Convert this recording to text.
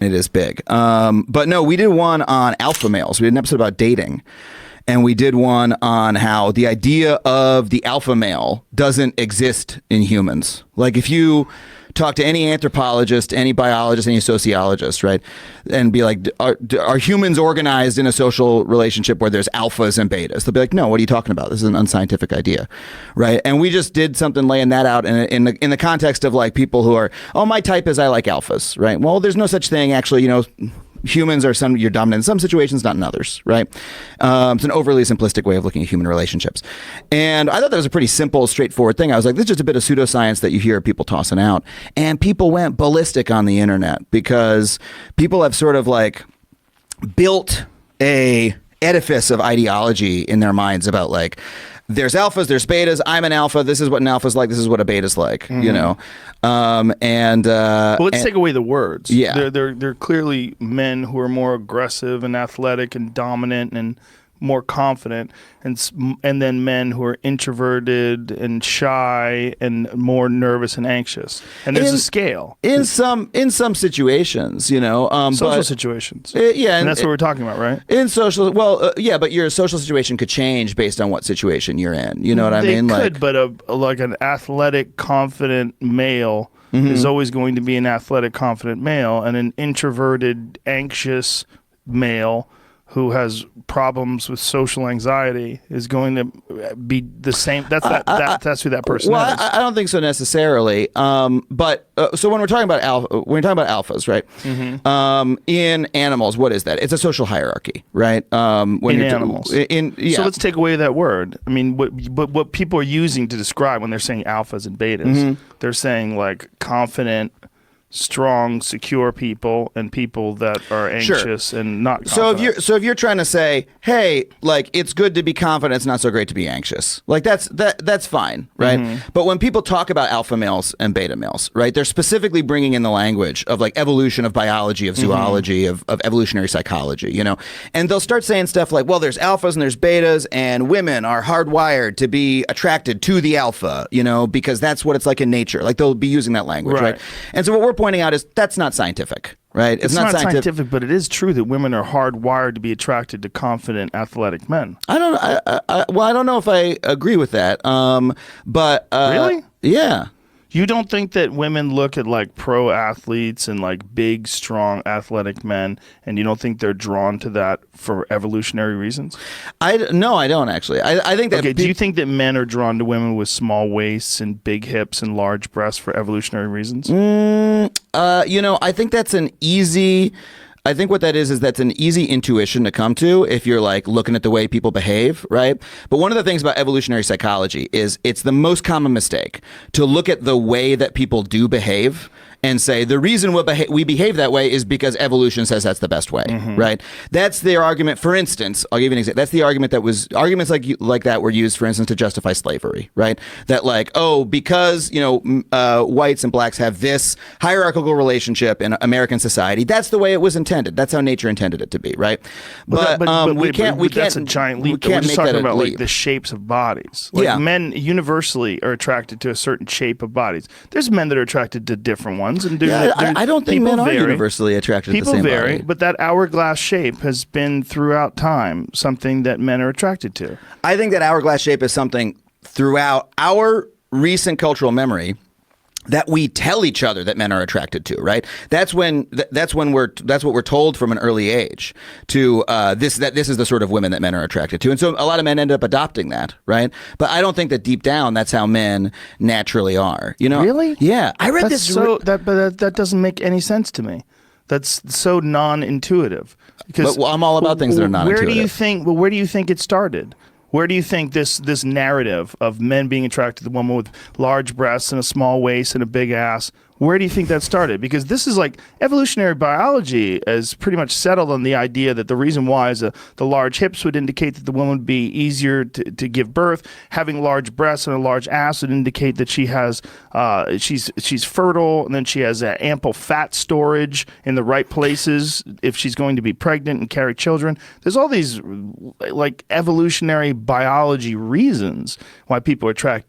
It is big. But no, we did one on alpha males. We did an episode about dating. And we did one on how the idea of the alpha male doesn't exist in humans. Like if you talk to any anthropologist, any biologist, any sociologist, right, and be like, are humans organized in a social relationship where there's alphas and betas? They'll be like, no, what are you talking about? This is an unscientific idea, right? And we just did something laying that out in the context of like people who are, oh, my type is I like alphas, right? Well, there's no such thing, actually, humans are you're dominant in some situations, not in others, right? It's an overly simplistic way of looking at human relationships. And I thought that was a pretty simple, straightforward thing. I was like, this is just a bit of pseudoscience that you hear people tossing out. And people went ballistic on the internet because people have sort of like built a edifice of ideology in their minds about like, there's alphas, there's betas. I'm an alpha. This is what an alpha's like. This is what a beta's like. Well, let's take away the words. Yeah, they're clearly men who are more aggressive and athletic and dominant and more confident, and then men who are introverted and shy and more nervous and anxious. And there's a scale in some situations, social situations. And that's what we're talking about, right? In social, but your social situation could change based on what situation you're in. You know what I mean? Could, but like an athletic, confident male is always going to be an athletic, confident male, and an introverted, anxious male who has problems with social anxiety is going to be the same. That's who that person is. I don't think so necessarily. But so when we're talking about alphas, right? In animals, what is that? It's a social hierarchy, right? In animals. So let's take away that word. I mean, what people are using to describe when they're saying alphas and betas, they're saying like confident, strong, secure people and people that are anxious and not confident. So if you're trying to say, hey, like it's good to be confident, it's not so great to be anxious. Like that's fine, right? But when people talk about alpha males and beta males, right, they're specifically bringing in the language of like evolution, of biology, of zoology, of evolutionary psychology, and they'll start saying stuff like, well, there's alphas and there's betas, and women are hardwired to be attracted to the alpha, because that's what it's like in nature. Like they'll be using that language, right? And so what we're pointing out is that's not scientific, right? It's not scientific, but it is true that women are hardwired to be attracted to confident, athletic men. I don't know if I agree with that. But really, yeah. You don't think that women look at like pro athletes and like big, strong, athletic men, and you don't think they're drawn to that for evolutionary reasons? No, I don't actually. I think that. Okay, do you think that men are drawn to women with small waists and big hips and large breasts for evolutionary reasons? I think that's an easy. I think what that is that's an easy intuition to come to if you're like looking at the way people behave, right? But one of the things about evolutionary psychology is it's the most common mistake to look at the way that people do behave and say the reason we behave that way is because evolution says that's the best way, right? That's their argument. For instance, I'll give you an example. That's the argument arguments like that were used, for instance, to justify slavery, right? That like, oh, because whites and blacks have this hierarchical relationship in American society, that's the way it was intended. That's how nature intended it to be, right? But that's a giant leap. We're just talking about like the shapes of bodies. Like men universally are attracted to a certain shape of bodies. There's men that are attracted to different ones. And I don't think men are universally attracted to the same body. People vary, but that hourglass shape has been throughout time something that men are attracted to. I think that hourglass shape is something throughout our recent cultural memory that we tell each other that men are attracted to, right? That's what we're told from an early age to this is the sort of women that men are attracted to. And so a lot of men end up adopting that, right? But I don't think that deep down that's how men naturally are, Really? Yeah. I read this. That doesn't make any sense to me. That's so non-intuitive. But I'm all about things that are non-intuitive. Where do you think it started? Where do you think this narrative of men being attracted to the woman with large breasts and a small waist and a big ass, where do you think that started? Because this is like evolutionary biology is pretty much settled on the idea that the reason why is the large hips would indicate that the woman would be easier to give birth. Having large breasts and a large ass would indicate that she has she's fertile, and then she has ample fat storage in the right places if she's going to be pregnant and carry children. There's all these like evolutionary biology reasons why people are attracted to